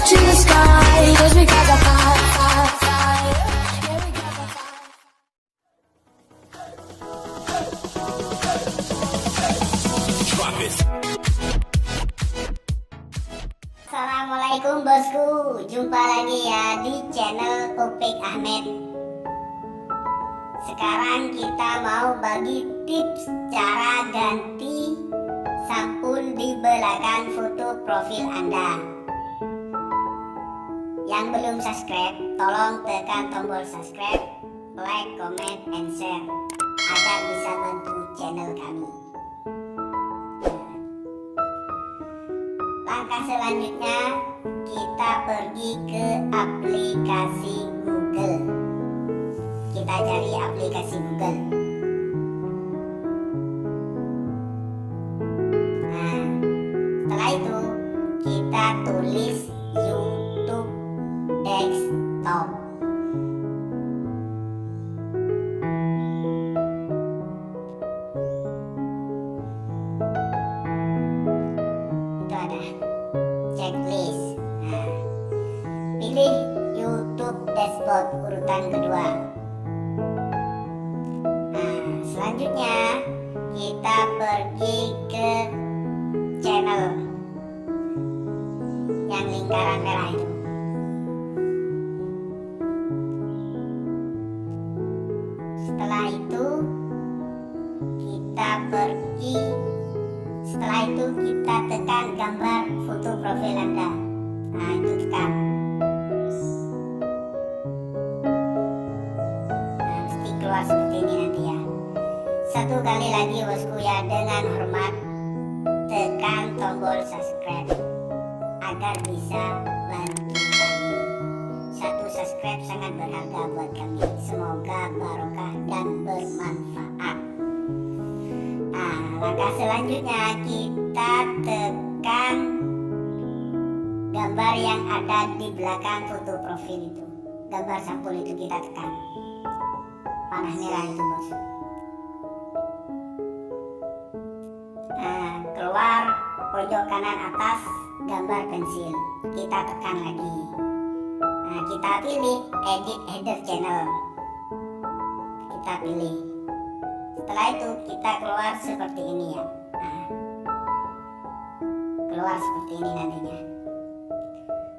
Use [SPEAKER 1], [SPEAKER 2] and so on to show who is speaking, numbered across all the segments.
[SPEAKER 1] to the sky, 'cause we got the fire, fire, fire. Yeah, we got the fire.
[SPEAKER 2] Assalamualaikum bosku, jumpa lagi ya di channel Opik Ahmed. Sekarang kita mau bagi tips cara ganti sampul di belakang foto profil Anda. Yang belum subscribe, tolong tekan tombol subscribe, like, comment, and share agar bisa bantu channel kami. Langkah selanjutnya, kita pergi ke aplikasi Google. Kita cari aplikasi Google. Nah, setelah itu kita tulis YouTube desktop. Itu ada checklist. Nah, pilih YouTube dashboard urutan kedua. Nah, selanjutnya kita pergi ke channel yang lingkaran merah itu. Setelah itu kita tekan gambar foto profil Anda. Nah, itu tekan. Nah, mesti keluar seperti ini nanti ya. Satu kali lagi bosku ya, dengan hormat tekan tombol subscribe agar bisa bantu kami. Satu subscribe sangat berharga buat kami. Semoga barokah dan bermanfaat. Nah, langkah selanjutnya kita tekan gambar yang ada di belakang foto profil itu. Gambar sampul itu kita tekan. Panah merah itu bos. Nah, keluar pojok kanan atas gambar pensil. Kita tekan lagi. Nah, kita pilih edit header channel. Kita pilih. Setelah itu kita keluar seperti ini ya. Nah, keluar seperti ini nantinya.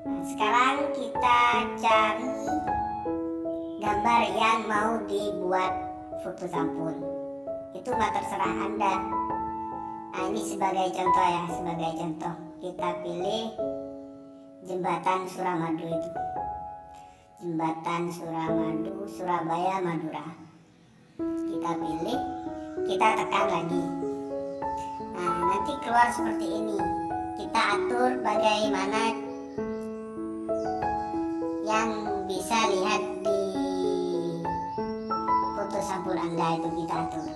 [SPEAKER 2] Nah, sekarang kita cari gambar yang mau dibuat foto sampul. Itu mah terserah Anda. Nah, ini sebagai contoh ya, sebagai contoh kita pilih jembatan Suramadu itu. Jembatan Suramadu, Surabaya, Madura. Kita pilih, kita tekan lagi. Nah, nanti keluar seperti ini. Kita atur bagaimana yang bisa lihat di foto sampul Anda itu kita atur.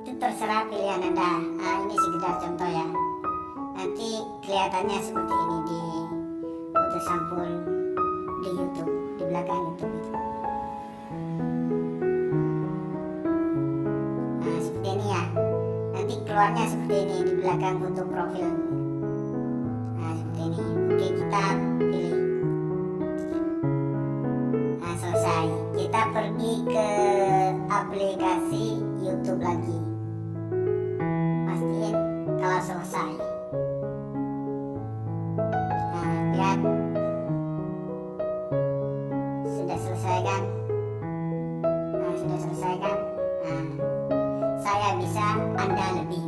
[SPEAKER 2] Itu terserah pilihan Anda. Nah, ini sekedar contoh ya. Nanti kelihatannya seperti ini di foto sampul di YouTube, di belakang YouTube itu. Nah, seperti ini ya. Nanti keluarnya seperti ini di belakang foto profil. Nah, seperti ini. Oke, kita pilih. Nah, selesai. Kita pergi ke aplikasi YouTube lagi. Pastiin kalau selesai. Nah, lihat. Sudah selesai kan? Nah, sudah selesai kan? Nah, saya bisa, Anda lebih.